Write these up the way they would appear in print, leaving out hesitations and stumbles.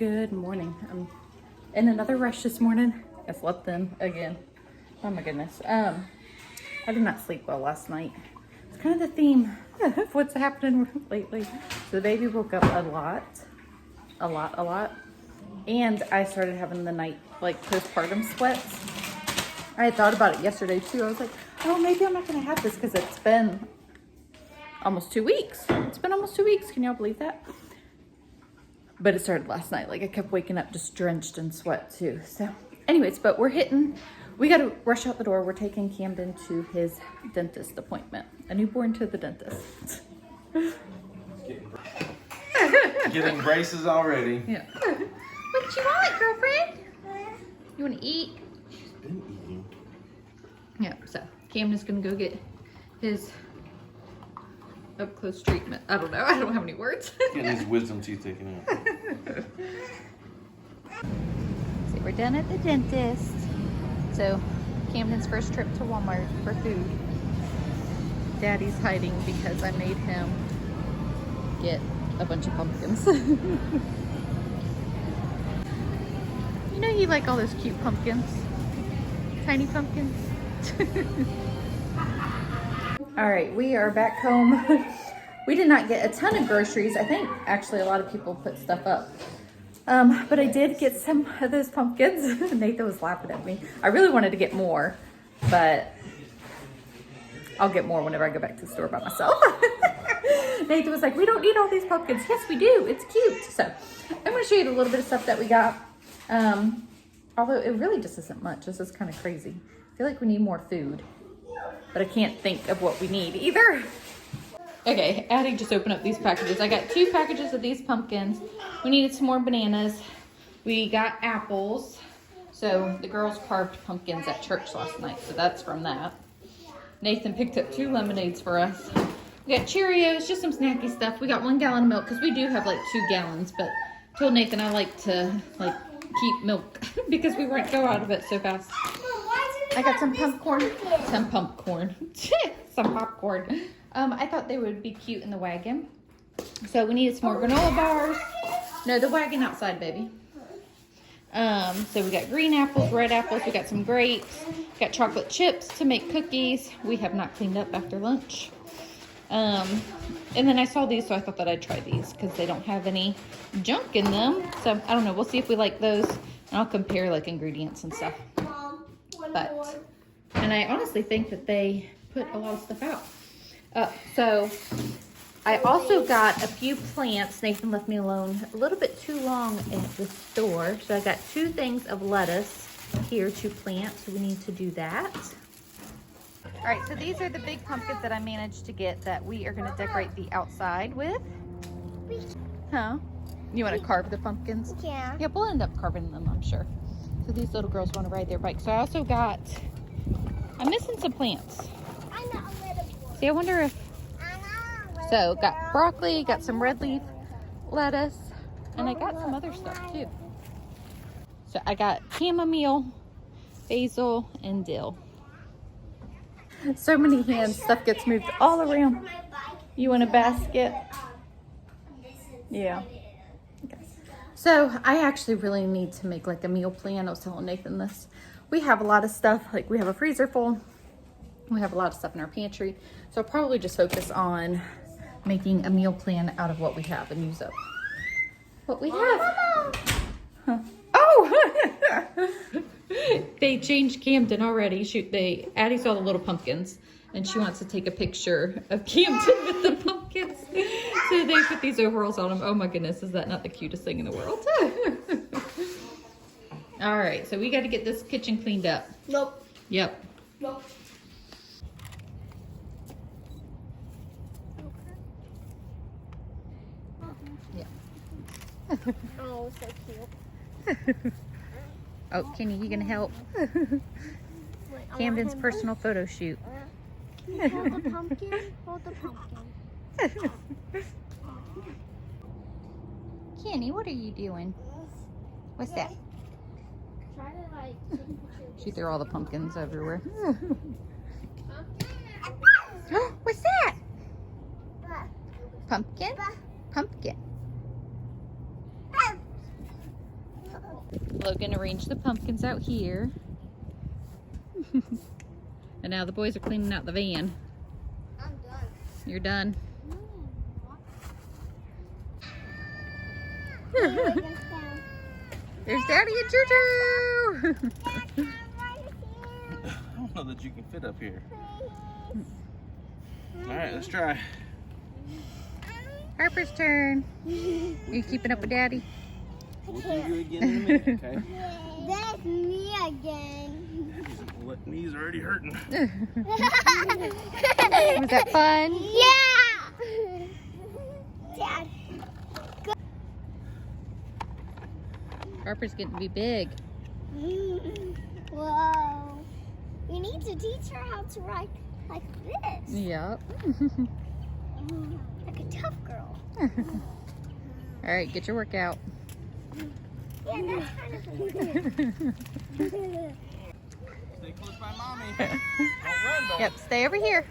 Good morning. I'm in another rush this morning. I slept in again. Oh my goodness. I did not sleep well last night. It's kind of the theme of what's happening lately. So the baby woke up a lot. And I started having the night, like, postpartum sweats. I had thought about it yesterday too. I was like, oh, maybe I'm not gonna have this because it's been almost 2 weeks. It's been almost 2 weeks. Can y'all believe that? But it started last night. Like, I kept waking up just drenched in sweat too. So anyways, but we got to rush out the door. We're taking Camden to his dentist appointment. A newborn to the dentist. Getting braces already. Yeah. What you want, girlfriend? You want to eat? She's been eating. Yeah, so Camden's going to go get his up close treatment. I don't know. I don't have any words. Getting his wisdom teeth taken out. So we're done at the dentist. So Camden's first trip to Walmart for food. Daddy's hiding because I made him get a bunch of pumpkins. You know you like all those cute pumpkins? Tiny pumpkins? All right, we are back home. We did not get a ton of groceries. I think actually a lot of people put stuff up. But I did get some of those pumpkins. Nathan was laughing at me. I really wanted to get more, but I'll get more whenever I go back to the store by myself. Nathan was like, we don't need all these pumpkins. Yes, we do. It's cute. So I'm going to show you a little bit of stuff that we got. Although it really just isn't much. This is kind of crazy. I feel like we need more food, but I can't think of what we need either. Okay, Addie just opened up these packages. I got 2 packages of these pumpkins. We needed some more bananas. We got apples. So the girls carved pumpkins at church last night, so that's from that. Nathan picked up 2 lemonades for us. We got Cheerios, just some snacky stuff. We got 1 gallon of milk because we do have like 2 gallons, but I told Nathan I like to keep milk because we won't go out of it so fast. I got some popcorn. Some popcorn. Some popcorn. I thought they would be cute in the wagon. So we needed some more granola bars. No, the wagon outside, baby. So we got green apples, red apples. We got some grapes. Got chocolate chips to make cookies. We have not cleaned up after lunch. And then I saw these, so I thought that I'd try these because they don't have any junk in them. So I don't know. We'll see if we like those. And I'll compare like ingredients and stuff. And I honestly think that they put a lot of stuff out. So I also got a few plants. Nathan left me alone a little bit too long at the store. So I got 2 things of lettuce here to plant. So we need to do that. All right, so these are the big pumpkins that I managed to get that we are going to decorate the outside with. Huh? You want to carve the pumpkins? Yeah. Yeah, we'll end up carving them, I'm sure. So these little girls want to ride their bike. So I also got, I'm missing some plants. See, I wonder if, so got broccoli, got some red leaf lettuce, and I got some other stuff too. So I got chamomile, basil, and dill. So many hands, stuff gets moved all around. You want a basket? Yeah. Okay. So I actually really need to make like a meal plan. I was telling Nathan this. We have a lot of stuff, like we have a freezer full. We have a lot of stuff in our pantry. So I'll probably just focus on making a meal plan out of what we have and use up what we have. Huh. Oh! They changed Camden already. Shoot, Addie saw the little pumpkins and she wants to take a picture of Camden with the pumpkins. So they put these overalls on him. Oh my goodness, is that not the cutest thing in the world? All right, so we got to get this kitchen cleaned up. Nope. Yep. Nope. Oh, so cute. Oh, Kenny, you gonna help? Camden's personal photo shoot. Can you hold the pumpkin? Hold the pumpkin. Kenny, what are you doing? What's that? Try to like take pictures. She threw all the pumpkins everywhere. What's that? Pumpkin? Pumpkin. Logan arranged the pumpkins out here. And now the boys are cleaning out the van. I'm done. You're done? There's Daddy and Juju! I don't know that you can fit up here. Alright, let's try. Harper's turn. Are you keeping up with Daddy? We'll do you again in a minute, okay? That's me again. What, knees already hurting. Was that fun? Yeah! Dad. Harper's getting to be big. Whoa. We need to teach her how to ride like this. Yep. Like a tough girl. Alright, get your workout. Yeah, that's kind of Stay close by mommy. Don't run, though. Yep, stay over here.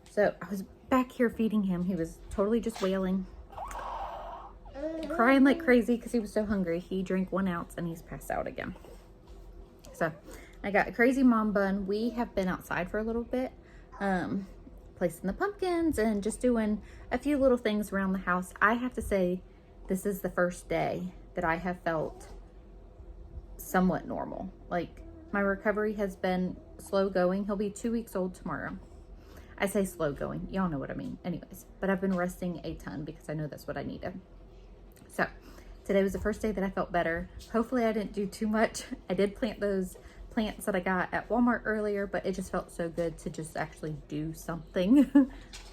So I was back here feeding him. He was totally just wailing, crying like crazy because he was so hungry. He drank 1 ounce and he's passed out again. So I got a crazy mom bun. We have been outside for a little bit, placing the pumpkins and just doing a few little things around the house. I have to say, this is the first day that I have felt somewhat normal. Like, my recovery has been slow going. He'll be 2 weeks old tomorrow. I say slow going, y'all know what I mean. Anyways, but I've been resting a ton because I know that's what I needed. So today was the first day that I felt better. Hopefully I didn't do too much. I did plant those plants that I got at Walmart earlier, but it just felt so good to just actually do something. You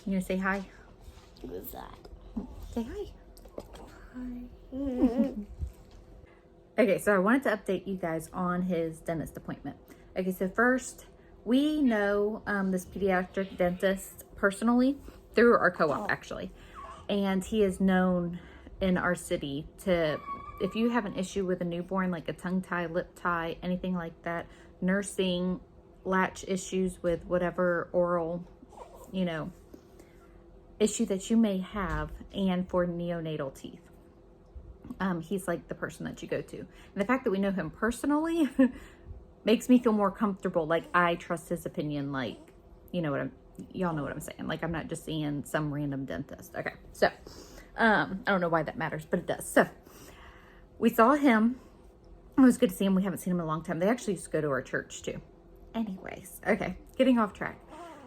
gonna say hi? Who's that? Say hi. Hi. Okay, so I wanted to update you guys on his dentist appointment. Okay, so first, we know this pediatric dentist personally through our co-op actually. And he is known in our city to, if you have an issue with a newborn, like a tongue tie, lip tie, anything like that, nursing, latch issues with whatever oral, you know, issue that you may have, and for neonatal teeth. He's like the person that you go to. And the fact that we know him personally makes me feel more comfortable. Like, I trust his opinion. Like, you know what y'all know what I'm saying. Like, I'm not just seeing some random dentist. Okay, so I don't know why that matters, but it does. So we saw him. It was good to see him. We haven't seen him in a long time. They actually used to go to our church too. Anyways, okay, getting off track.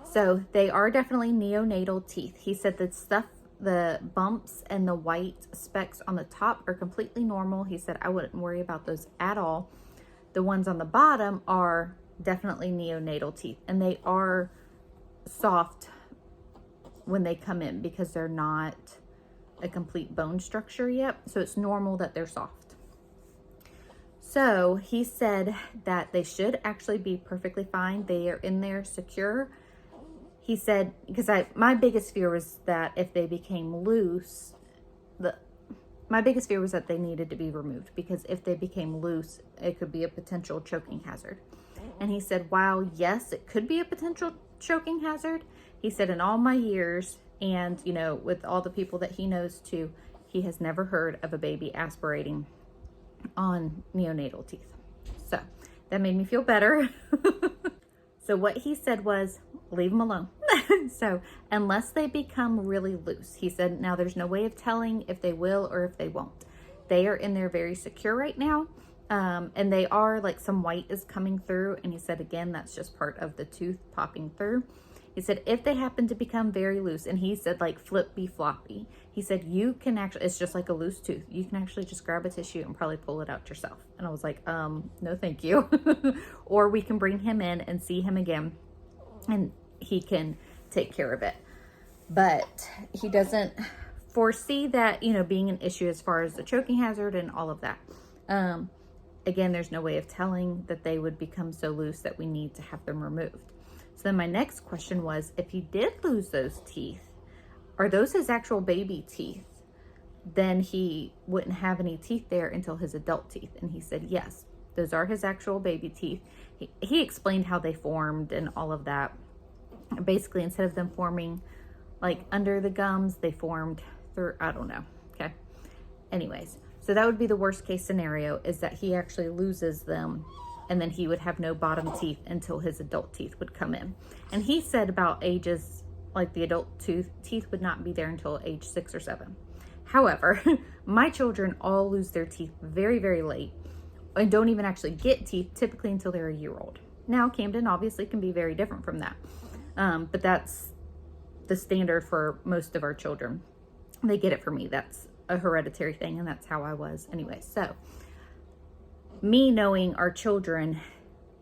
So they are definitely neonatal teeth. He said that stuff, the bumps and the white specks on the top are completely normal. He said I wouldn't worry about those at all. The ones on the bottom are definitely neonatal teeth, and they are soft when they come in because they're not a complete bone structure yet. So it's normal that they're soft. So he said that they should actually be perfectly fine. They are in there secure. He said, because my biggest fear was that if they became loose, my biggest fear was that they needed to be removed, because if they became loose, it could be a potential choking hazard. And he said, wow, yes, it could be a potential choking hazard. He said, in all my years, and, you know, with all the people that he knows too, he has never heard of a baby aspirating on neonatal teeth. So that made me feel better. So what he said was, leave them alone. So unless they become really loose, he said, now there's no way of telling if they will or if they won't. They are in there very secure right now. And they are, like, some white is coming through. And he said, again, that's just part of the tooth popping through. He said, if they happen to become very loose, and he said, like, flippy floppy, he said, you can actually, it's just like a loose tooth. You can actually just grab a tissue and probably pull it out yourself. And I was like, no, thank you. Or we can bring him in and see him again, and he can take care of it. But he doesn't foresee that, you know, being an issue as far as the choking hazard and all of that. Again, there's no way of telling that they would become so loose that we need to have them removed. So then my next question was, if he did lose those teeth, are those his actual baby teeth? Then he wouldn't have any teeth there until his adult teeth. And he said, yes. Those are his actual baby teeth. He explained how they formed and all of that. Basically, instead of them forming like under the gums, they formed through, I don't know. Okay. Anyways, so that would be the worst case scenario, is that he actually loses them and then he would have no bottom teeth until his adult teeth would come in. And he said about ages, like the adult teeth would not be there until age 6 or 7. However, my children all lose their teeth very, very late and don't even actually get teeth typically until they're a year old. Now, Camden obviously can be very different from that. But that's the standard for most of our children. They get it for me. That's a hereditary thing, and that's how I was anyway. So me knowing our children,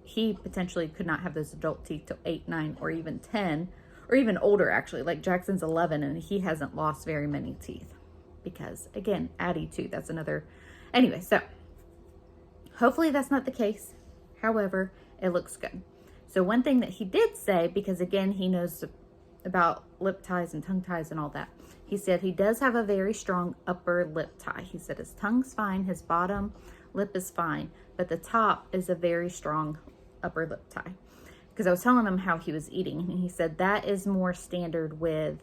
he potentially could not have those adult teeth till 8, 9, or even 10, or even older actually. Like Jackson's 11 and he hasn't lost very many teeth because, again, Addie too, that's another. Anyway, so hopefully that's not the case. However, it looks good. So one thing that he did say, because again, he knows about lip ties and tongue ties and all that, he said he does have a very strong upper lip tie. He said his tongue's fine, his bottom lip is fine, but the top is a very strong upper lip tie. Because I was telling him how he was eating, and he said that is more standard with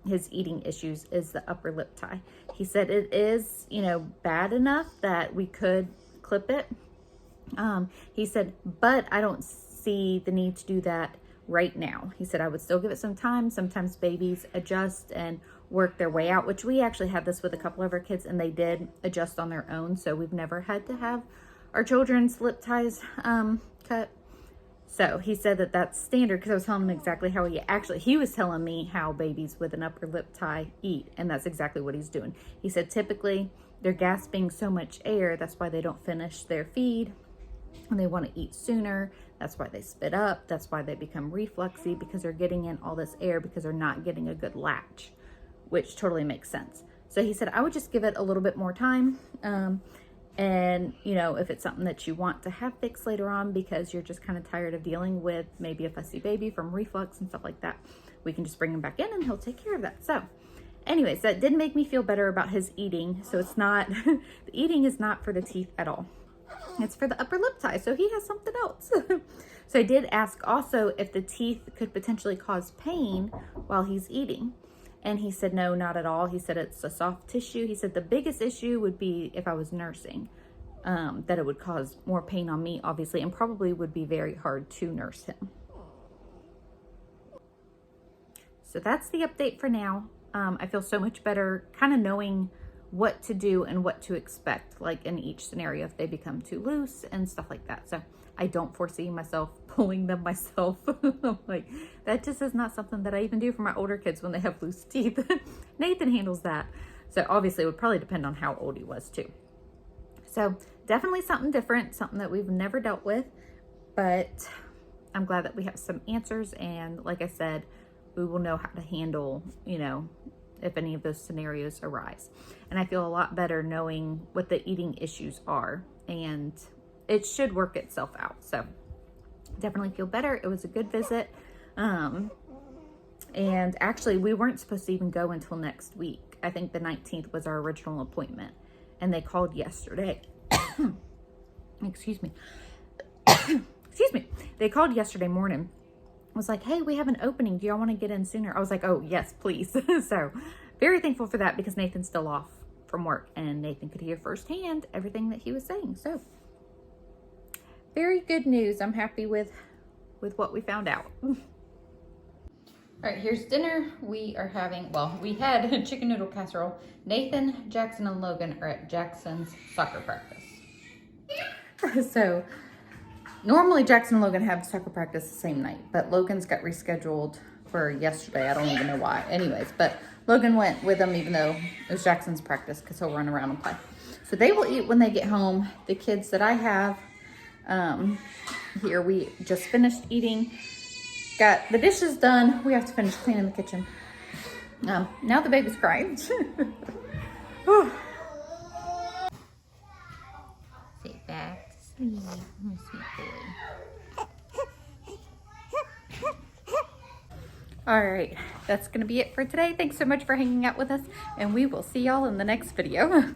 his eating issues, is the upper lip tie. He said it is, you know, bad enough that we could clip it. He said, but I don't see the need to do that right now. He said I would still give it some time. Sometimes babies adjust and work their way out, which we actually had this with a couple of our kids, and they did adjust on their own. So we've never had to have our children's lip ties cut. So he said that that's standard, because I was telling him exactly how he was telling me how babies with an upper lip tie eat, and that's exactly what he's doing. He said typically they're gasping so much air, that's why they don't finish their feed, and they want to eat sooner. That's why they spit up. That's why they become refluxy, because they're getting in all this air because they're not getting a good latch, which totally makes sense. So he said I would just give it a little bit more time. And, you know, if it's something that you want to have fixed later on because you're just kind of tired of dealing with maybe a fussy baby from reflux and stuff like that, we can just bring him back in and he'll take care of that. So anyways, that did make me feel better about his eating. So it's not, the eating is not for the teeth at all. It's for the upper lip tie. So he has something else. So I did ask also if the teeth could potentially cause pain while he's eating. And he said, no, not at all. He said it's a soft tissue. He said the biggest issue would be if I was nursing, that it would cause more pain on me, obviously, and probably would be very hard to nurse him. So that's the update for now. I feel so much better kind of knowing what to do and what to expect, like in each scenario, if they become too loose and stuff like that. So I don't foresee myself pulling them myself. Like, that just is not something that I even do for my older kids when they have loose teeth. Nathan handles that. So obviously it would probably depend on how old he was too. So definitely something different, something that we've never dealt with, but I'm glad that we have some answers. And like I said, we will know how to handle, you know, if any of those scenarios arise. And I feel a lot better knowing what the eating issues are, and it should work itself out. So definitely feel better. It was a good visit. And actually we weren't supposed to even go until next week. I think the 19th was our original appointment, and they called yesterday. Excuse me. Excuse me. They called yesterday morning. Was like, hey, we have an opening. Do y'all want to get in sooner? I was like, oh yes, please. So very thankful for that, because Nathan's still off from work and Nathan could hear firsthand everything that he was saying. So very good news. I'm happy with what we found out. All right, here's dinner. We are having, well, we had chicken noodle casserole. Nathan, Jackson, and Logan are at Jackson's soccer practice. So normally Jackson and Logan have soccer practice the same night, but Logan's got rescheduled for yesterday. I don't even know why. Anyways, but Logan went with them even though it was Jackson's practice, because he'll run around and play. So they will eat when they get home. The kids that I have here, we just finished eating. Got the dishes done. We have to finish cleaning the kitchen. Now the baby's crying. Sit back to sleep. Oh, sweet boy. All right, that's gonna be it for today. Thanks so much for hanging out with us, and we will see y'all in the next video.